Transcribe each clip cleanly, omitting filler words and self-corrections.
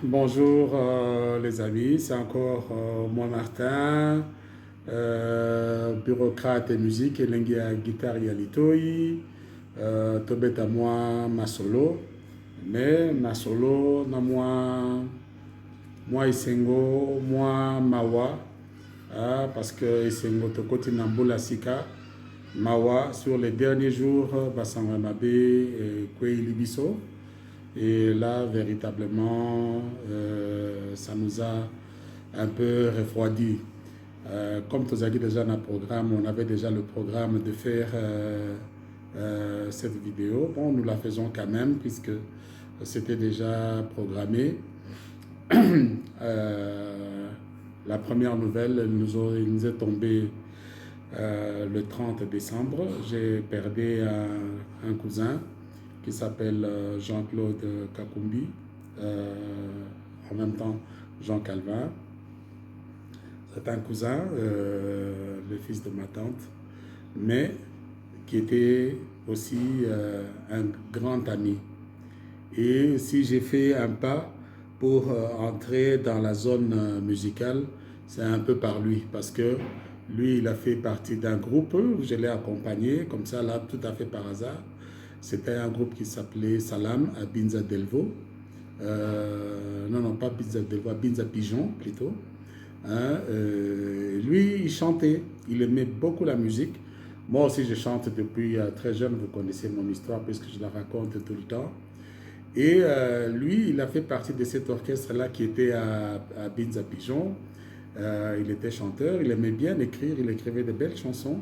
Bonjour les amis, c'est encore moi Martin, bureaucrate et musique, elengi ya guitare ya litoi, tobeta moi ma solo, mais ma solo na moi isengo, moi mawa, parce que isengo tokoti na mbula sika, mawa sur les derniers jours, basanga mabe kwe libiso. Et là, véritablement, ça nous a un peu refroidi. Comme tu as dit déjà dans le programme, on avait déjà le programme de faire cette vidéo. Bon, nous la faisons quand même puisque c'était déjà programmé. La première nouvelle, il nous est tombé le 30 décembre. J'ai perdu un cousin qui s'appelle Jean-Claude Kakumbi, en même temps Jean Calvin. C'est un cousin, le fils de ma tante, mais qui était aussi un grand ami. Et si j'ai fait un pas pour entrer dans la zone musicale, c'est un peu par lui, parce que lui, il a fait partie d'un groupe, je l'ai accompagné, comme ça, là, tout à fait par hasard. C'était un groupe qui s'appelait Salam à Binza Delvo. Non, pas Binza Delvo, à Binza Pigeon plutôt. Hein, lui, il chantait, il aimait beaucoup la musique. Moi aussi, je chante depuis très jeune, vous connaissez mon histoire puisque je la raconte tout le temps. Et lui, il a fait partie de cet orchestre-là qui était à Binza Pigeon. Il était chanteur, il aimait bien écrire, il écrivait de belles chansons.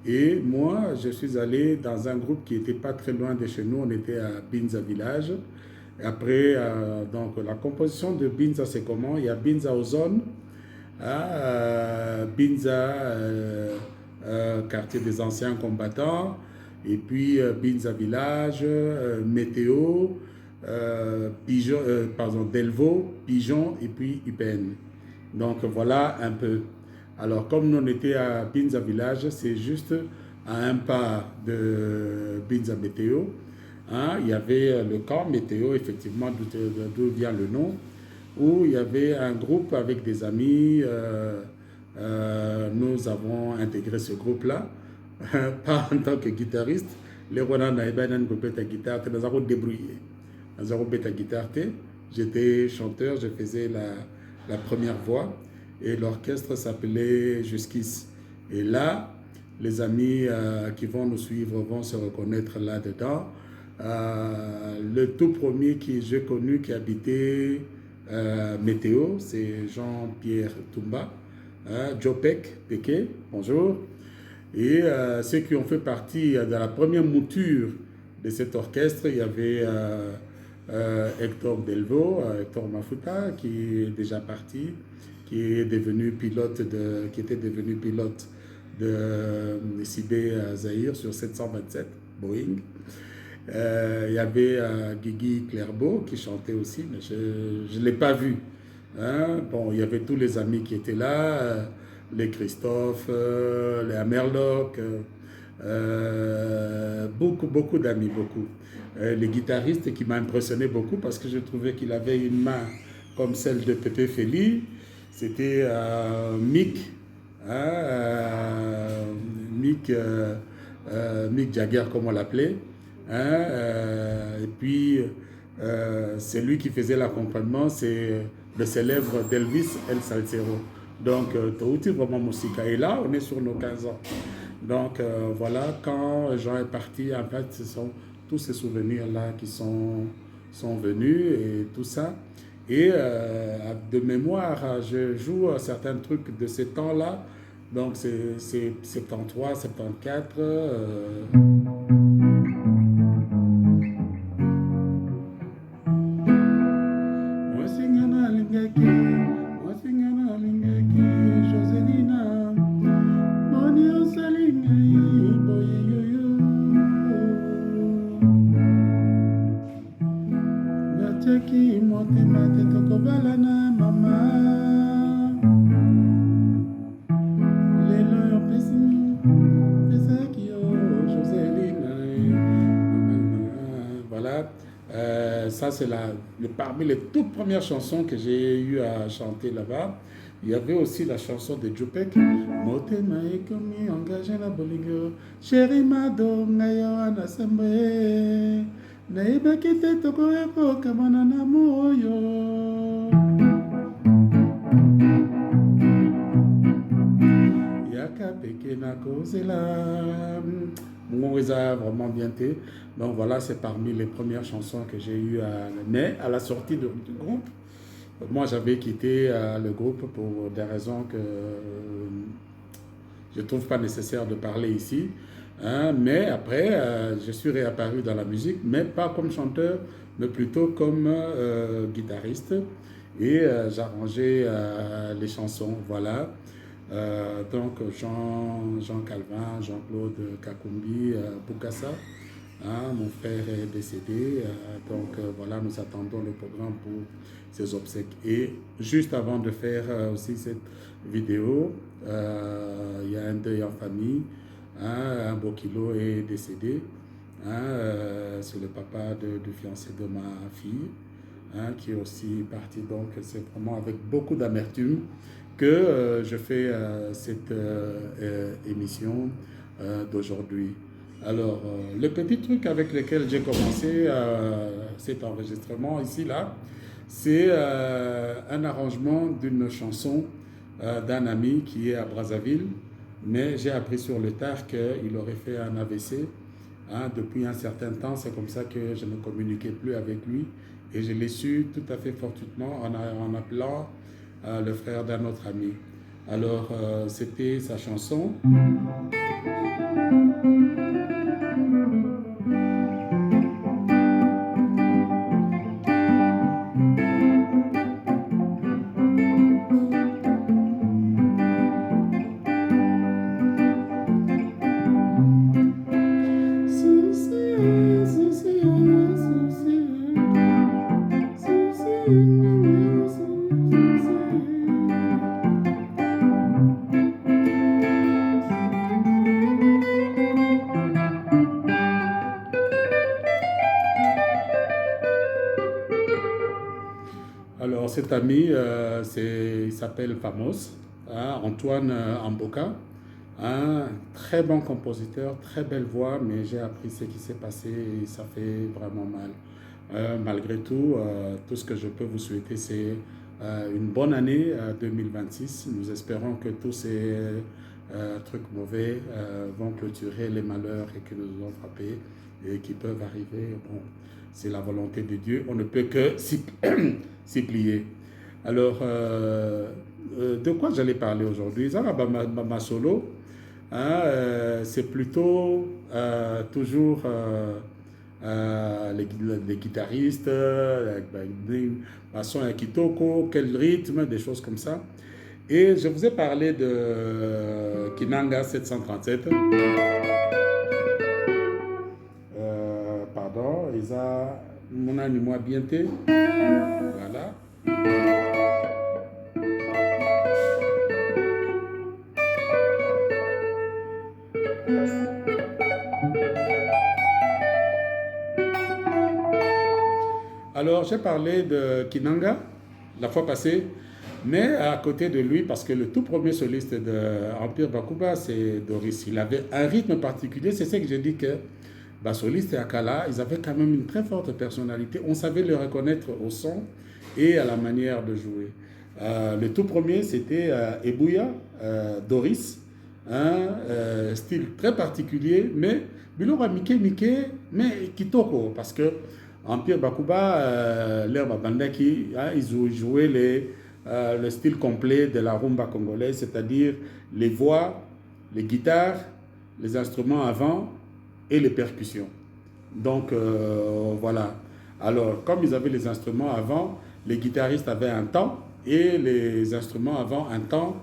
Et moi, je suis allé dans un groupe qui n'était pas très loin de chez nous, on était à Binza Village. Et après, donc la composition de Binza, c'est comment? Il y a Binza Ozone, Binza, quartier des anciens combattants, et puis Binza Village, Météo, Pigeon, pardon, Delvaux, Pigeon, et puis UPN. Donc voilà un peu. Alors, comme nous on était à Binza Village, c'est juste à un pas de Binza Météo. Hein, il y avait le camp Météo, effectivement, d'où vient le nom, où il y avait un groupe avec des amis. Nous avons intégré ce groupe-là, pas en tant que guitariste. Les Rwandais n'avaient pas de guitare, nous avons débrouillé. Nous avons fait la guitare. J'étais chanteur, je faisais la première voix. Et l'orchestre s'appelait Justice. Et là, les amis qui vont nous suivre vont se reconnaître là-dedans. Le tout premier que j'ai connu qui habitait Météo, c'est Jean-Pierre Toumba, Jopek Peke, bonjour. Et ceux qui ont fait partie de la première mouture de cet orchestre, il y avait Hector Delvaux, Hector Mafuta, qui est déjà parti, qui était devenu pilote de Sibé Zahir sur 727 Boeing. Il y avait Guigui Clerbeau qui chantait aussi, mais je ne l'ai pas vu. Hein? Bon, il y avait tous les amis qui étaient là, les Christophe, les Amerloc, beaucoup d'amis, beaucoup. Les guitaristes qui m'a impressionné beaucoup parce que je trouvais qu'il avait une main comme celle de Pépé Feli. C'était Mick, hein, Mick Jagger comme on l'appelait. Hein, et puis c'est lui qui faisait l'accompagnement, c'est le célèbre d'Elvis El Salsero. Donc Touti vraiment musique. Et là on est sur nos 15 ans. Donc voilà, quand Jean est parti, en fait ce sont tous ces souvenirs là qui sont venus et tout ça. Et de mémoire, je joue certains trucs de ces temps-là. Donc c'est 73, 74. Joselina, Monio Salingai, Boyoyo, Nateki, Motemate, Tokobalana, Mama, Lelo, Pesakio, Joselina, voilà. Ça, c'est parmi les toutes premières chansons que j'ai eu à chanter là-bas. Il y avait aussi la chanson de Jupek. Motema ekomi engagé na bolingo, chéri mado ngayo anasembe, naibaki te tokoyeko kamana na moyo. Yaka peke na kozela. Mon a vraiment bien été. Donc voilà, c'est parmi les premières chansons que j'ai eu mais à la sortie du groupe. Moi, j'avais quitté le groupe pour des raisons que je ne trouve pas nécessaire de parler ici. Hein, mais après, je suis réapparu dans la musique, mais pas comme chanteur, mais plutôt comme guitariste. Et j'arrangeais les chansons, voilà. Donc Jean Calvin, Jean-Claude Kakumbi, Bukassa. Hein, mon frère est décédé, donc voilà, nous attendons le programme pour ses obsèques. Et juste avant de faire aussi cette vidéo, il y a un deuil en famille. Hein, un Bokilo est décédé. Hein, c'est le papa du fiancé de ma fille, hein, qui est aussi parti. Donc c'est vraiment avec beaucoup d'amertume que je fais cette émission d'aujourd'hui. Alors, le petit truc avec lequel j'ai commencé cet enregistrement ici, là, c'est un arrangement d'une chanson d'un ami qui est à Brazzaville, mais j'ai appris sur le tard qu'il aurait fait un AVC hein, depuis un certain temps. C'est comme ça que je ne communiquais plus avec lui et je l'ai su tout à fait fortuitement en appelant le frère d'un autre ami. Alors, c'était sa chanson. Alors cet ami, il s'appelle Famos, hein, Antoine Amboka, un très bon compositeur, très belle voix, mais j'ai appris ce qui s'est passé et ça fait vraiment mal. Malgré tout, tout ce que je peux vous souhaiter, c'est une bonne année 2026. Nous espérons que tous ces trucs mauvais vont clôturer les malheurs et qui nous ont frappés et qui peuvent arriver. Bon, c'est la volonté de Dieu. On ne peut que s'y plier. Alors, de quoi j'allais parler aujourd'hui? Ma solo, hein, c'est plutôt toujours les guitaristes, son kitoko, quel rythme, des choses comme ça. Et je vous ai parlé de Kinanga 737. Pardon, Isa, mon ami, moi, bien té. Voilà. Alors, j'ai parlé de Kinanga la fois passée, mais à côté de lui, parce que le tout premier soliste de Empire Bakuba, c'est Doris. Il avait un rythme particulier, c'est ce que j'ai dit que Bassoliste et Akala, ils avaient quand même une très forte personnalité. On savait le reconnaître au son et à la manière de jouer. Le tout premier, c'était Ebouya, Doris, un style très particulier, mais Bilora Mike, mais Kitoko, parce que Empire Bakuba, l'herbe Bandaki, ils jouaient le style complet de la rumba congolaise, c'est-à-dire les voix, les guitares, les instruments avant et les percussions. Donc voilà. Alors, comme ils avaient les instruments avant, les guitaristes avaient un temps et les instruments avant un temps.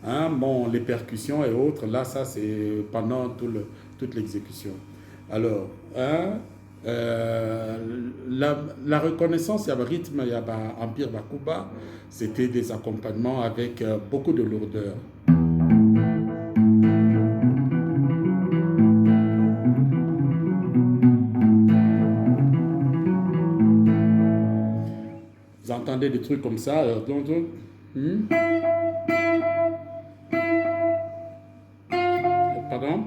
Hein, bon, les percussions et autres, là, ça c'est pendant toute l'exécution. Alors, hein, la reconnaissance, il y avait rythme, il y avait Empire Bakuba, c'était des accompagnements avec beaucoup de lourdeur. j'entendais des trucs comme ça. Hmm? Pardon?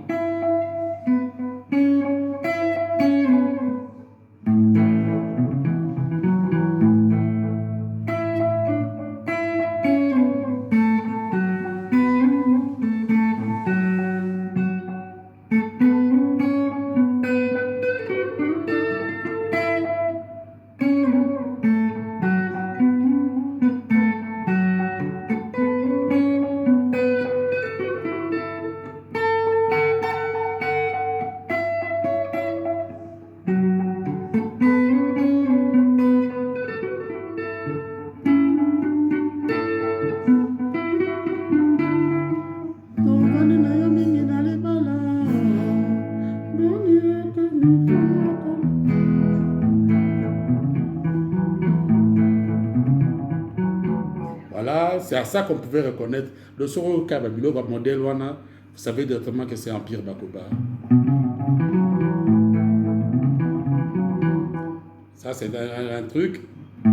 Voilà, c'est à ça qu'on pouvait reconnaître. Le Soro Kababilo, modèle Wana, vous savez directement que c'est Empire Bakoba. Ça, c'est un truc. Vous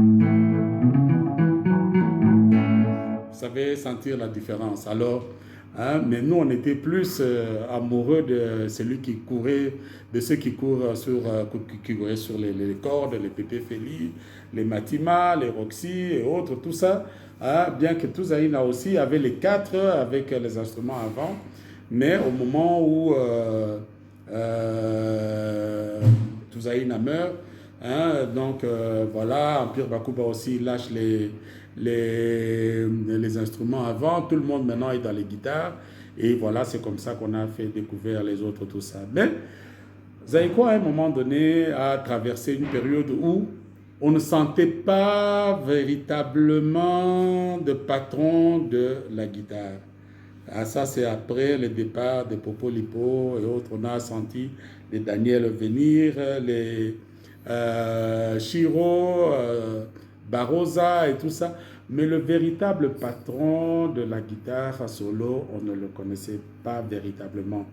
savez sentir la différence. Alors, hein, mais nous, on était plus amoureux de celui qui courait, de ceux qui courent qui couraient sur les cordes, les Pépé Feli, les Matima, les Roxy et autres, tout ça. Hein, bien que Touzaïna aussi avait les quatre avec les instruments avant, mais au moment où Touzaïna meurt, hein, donc voilà, Empire Bakuba aussi lâche les instruments avant, tout le monde maintenant est dans les guitares, et voilà, c'est comme ça qu'on a fait découvrir les autres, tout ça. Mais Zaïko, à un moment donné, a traversé une période où on ne sentait pas véritablement de patron de la guitare. Ah, ça, c'est après le départ de Popo Lipo et autres. On a senti les Daniel venir, les Chiro, Barroza et tout ça. Mais le véritable patron de la guitare à solo, on ne le connaissait pas véritablement.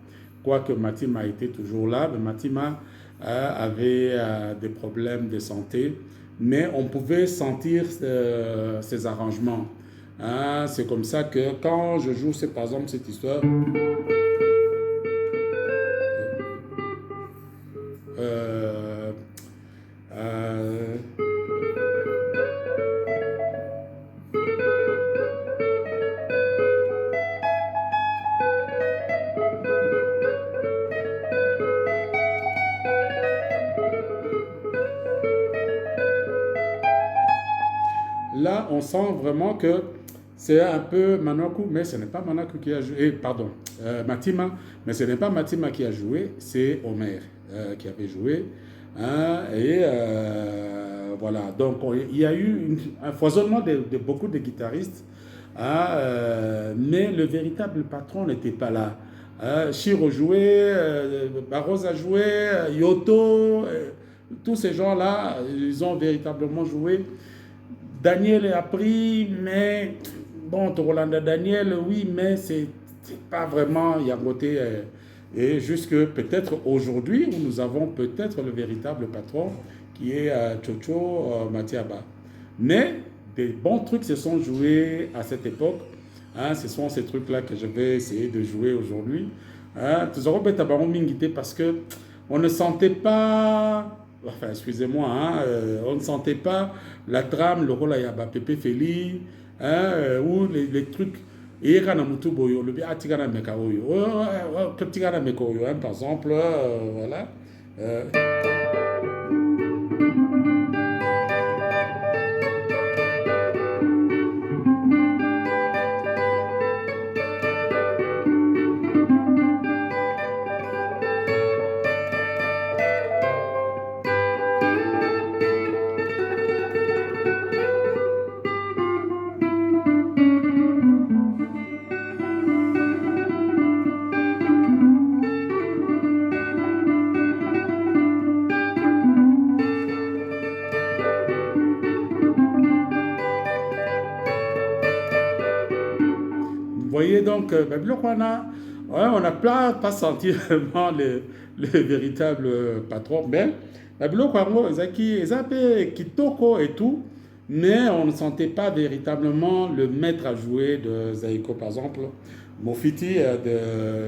Quoique Matima était toujours là, mais Matima avait des problèmes de santé. Mais on pouvait sentir ses arrangements. Hein, c'est comme ça que quand je joue, c'est par exemple cette histoire. Euh, euh, là, on sent vraiment que c'est un peu Manaku, mais ce n'est pas Manaku qui a joué, pardon, Matima, mais ce n'est pas Matima qui a joué, c'est Omer qui avait joué. Hein, et voilà, donc il y a eu un foisonnement de beaucoup de guitaristes, hein, mais le véritable patron n'était pas là. Chiro jouait, Barros a joué, Yoto, tous ces gens-là, ils ont véritablement joué. Daniel a pris, mais bon, Rolanda Daniel, oui, mais c'est pas vraiment Yangoté. Et jusque peut-être aujourd'hui, où nous avons peut-être le véritable patron, qui est Chocho Matiaba. Mais des bons trucs se sont joués à cette époque. Hein, ce sont ces trucs-là que je vais essayer de jouer aujourd'hui. Hein, parce que on ne sentait pas. Enfin, excusez-moi, hein, on ne sentait pas la trame, le rôle à Yaba Pepe Feli, hein, ou les trucs. Et quand on a boyo, le bien tigana meka oyo, que tigana meka oyo, par exemple, voilà. Vous voyez donc, on n'a pas senti vraiment le véritable patron, mais Zaki, Kitoko et tout, mais on ne sentait pas véritablement le maître à jouer de Zaiko. Par exemple, Mofiti,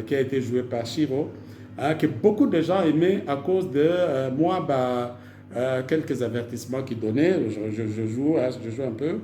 qui a été joué par Shiro, hein, que beaucoup de gens aimaient à cause de moi, quelques avertissements qu'il donnait. Je joue, hein, je joue un peu.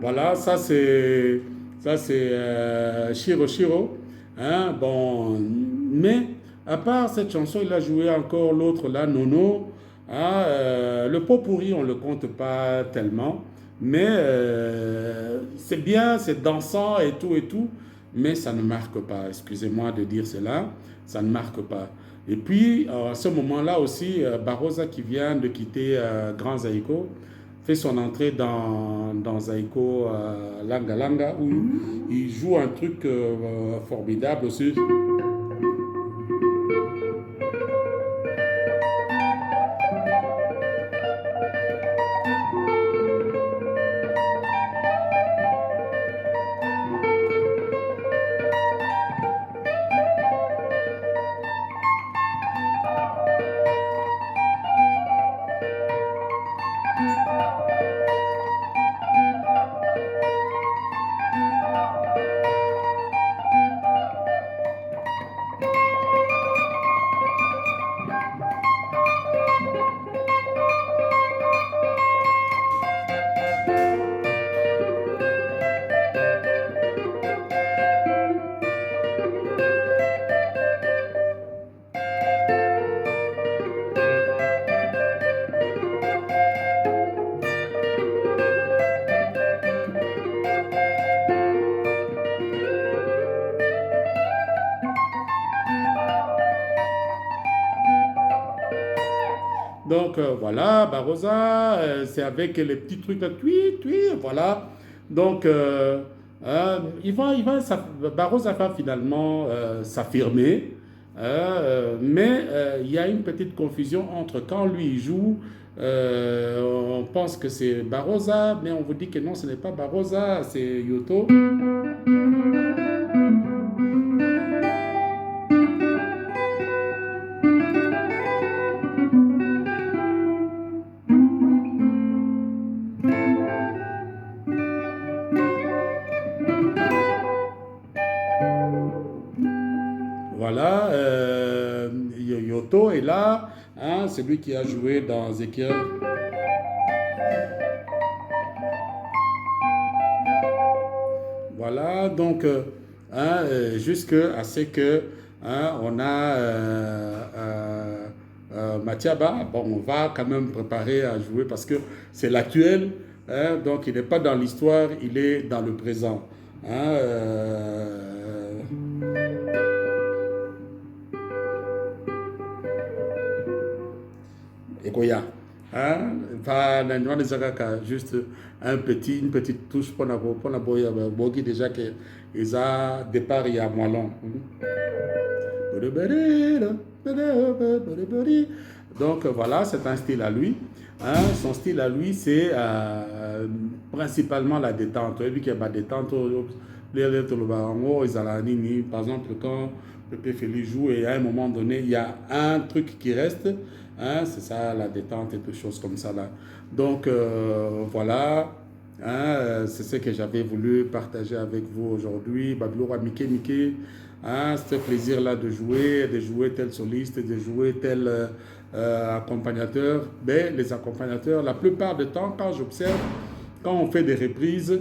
Voilà, ça c'est Shiro Shiro. Hein, bon, mais à part cette chanson, il a joué encore l'autre là, Nono. Hein, le pot pourri, on ne le compte pas tellement. Mais c'est bien, c'est dansant et tout. Mais ça ne marque pas. Excusez-moi de dire cela. Ça ne marque pas. Et puis, à ce moment-là aussi, Barrosa qui vient de quitter Grand Zaïko fait son entrée dans Zaiko Langa Langa où il joue un truc formidable aussi. Donc voilà, Barrosa, c'est avec les petits trucs là, voilà. Donc Barrosa va finalement s'affirmer, mais il y a une petite confusion entre quand lui il joue, on pense que c'est Barrosa, mais on vous dit que non, ce n'est pas Barrosa, c'est Yoto. Voilà, Yoto est là, hein, c'est lui qui a joué dans Ezekiel. Voilà, donc, hein, jusqu'à ce que hein, on a Matiaba. Bon, on va quand même préparer à jouer parce que c'est l'actuel, hein, donc il n'est pas dans l'histoire, il est dans le présent. Hein, Egoya. Hein? Pas l'endroit de Zagaka, juste une petite touche pour la bogi déjà que ils a départ il y a moellon. Donc voilà, c'est un style à lui. Hein, son style à lui, c'est principalement la détente. Et puis qu'il y a la détente, par exemple, quand Pépé Félix joue et à un moment donné, il y a un truc qui reste, hein, c'est ça, la détente et toutes choses comme ça là. Donc voilà, hein, c'est ce que j'avais voulu partager avec vous aujourd'hui. Babylora Mickey Mickey. Hein, ce plaisir-là de jouer tel soliste, de jouer tel accompagnateur. Mais les accompagnateurs, la plupart du temps, quand j'observe, quand on fait des reprises,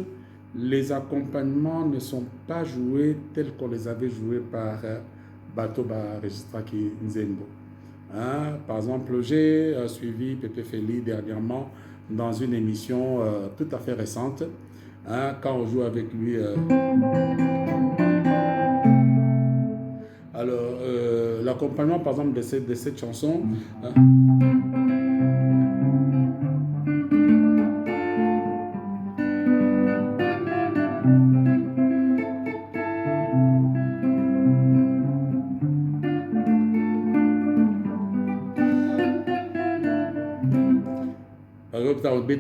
les accompagnements ne sont pas joués tels qu'on les avait joués par Bato Registraki Nzembo. Hein, par exemple, j'ai suivi Pépé Feli dernièrement dans une émission tout à fait récente. Hein, quand on joue avec lui. Alors, l'accompagnement, par exemple, de cette chanson. Hein,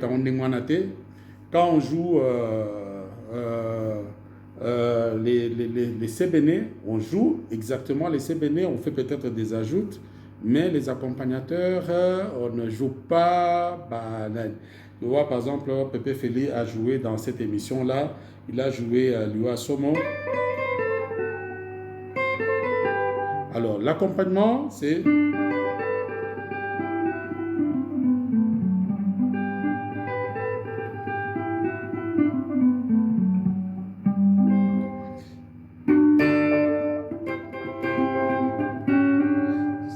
par exemple, quand on joue les CBN, on joue exactement les CBN, on fait peut-être des ajoutes, mais les accompagnateurs, on ne joue pas. Bah, tu vois, par exemple, Pépé Feli a joué dans cette émission-là, il a joué Lua Somo. Alors, l'accompagnement, c'est.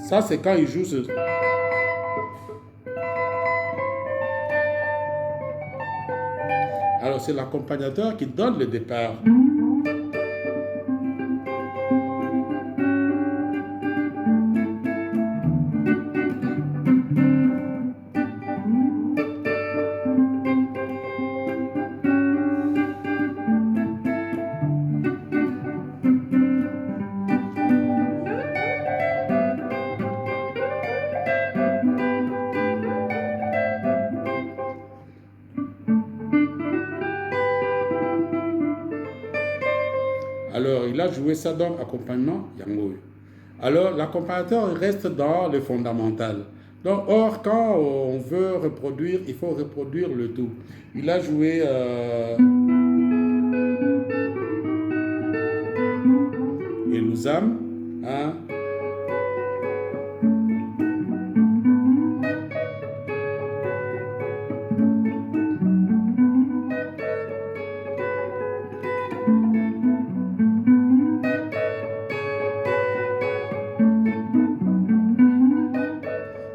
Ça, c'est quand il joue ce. Alors, c'est l'accompagnateur qui donne le départ. Alors, il a joué ça dans l'accompagnement Yango. Alors, l'accompagnateur reste dans le fondamental. Donc, or, quand on veut reproduire, il faut reproduire le tout. Il a joué Elouzam, hein.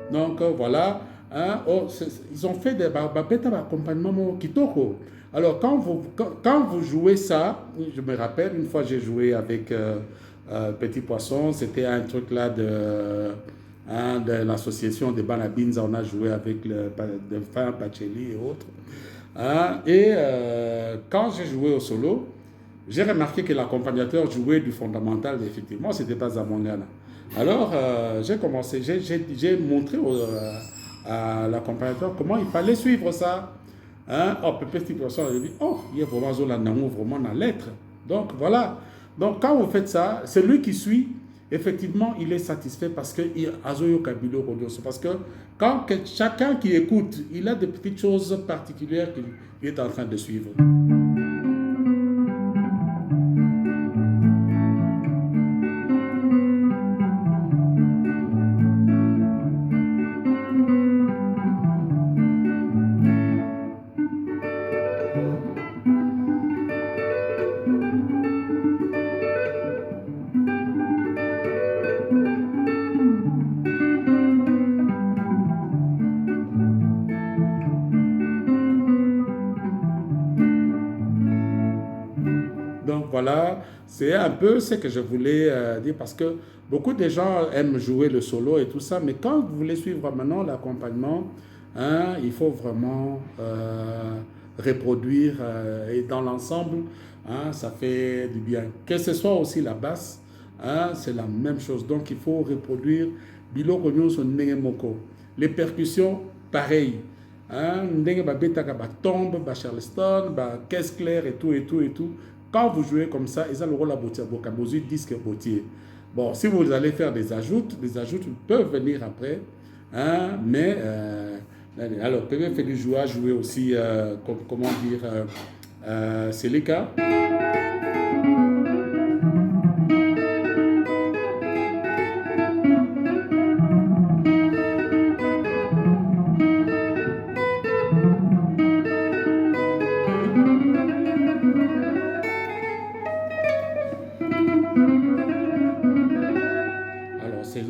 Donc voilà, hein, ils ont fait des accompagnements kitoko. Alors quand vous jouez ça, je me rappelle, une fois j'ai joué avec Petit Poisson, c'était un truc là de l'association des Banabins, on a joué avec le Fin Pacheli et autres. Hein, et quand j'ai joué au solo, j'ai remarqué que l'accompagnateur jouait du fondamental, effectivement, c'était pas Zamongana. Alors, j'ai montré à l'accompagnateur comment il fallait suivre ça. Hein? Oh, Pépé Poisson, il dit, oh, il y a vraiment vraiment dans la lettre. Donc, voilà. Donc, quand vous faites ça, celui qui suit, effectivement, il est satisfait parce que parce que quand chacun qui écoute, il a des petites choses particulières qu'il est en train de suivre. Donc voilà, c'est un peu ce que je voulais dire parce que beaucoup de gens aiment jouer le solo et tout ça, mais quand vous voulez suivre maintenant l'accompagnement, hein, il faut vraiment reproduire et dans l'ensemble, hein, ça fait du bien. Que ce soit aussi la basse, hein, c'est la même chose. Donc il faut reproduire biloko nyonso ndenge moko. Les percussions, pareil. Hein, ndenge ba betaka ba tombe, ba charleston, ba caisse claire et tout et tout et tout. Quand vous jouez comme ça, ils ont le rôle à botter, disque botier. Bon, si vous allez faire des ajouts peuvent venir après, hein, mais alors, Pepe Félix Joua jouer aussi, comment dire, c'est les cas. Alors, c'est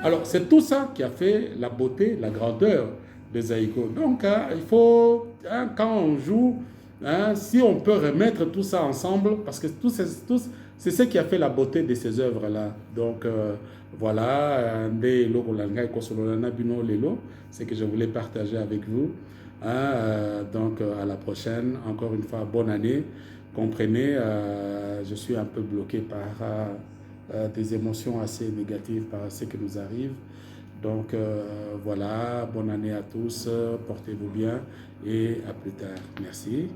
alors, c'est tout ça qui a fait la beauté, la grandeur des Aïko. Donc, hein, il faut, hein, quand on joue, hein, si on peut remettre tout ça ensemble, parce que c'est ce qui a fait la beauté de ces œuvres-là. Donc, voilà, c'est que je voulais partager avec vous. Hein, donc, à la prochaine. Encore une fois, bonne année. Comprenez, je suis un peu bloqué par des émotions assez négatives par ce qui nous arrive. Donc voilà, bonne année à tous, portez-vous bien et à plus tard. Merci.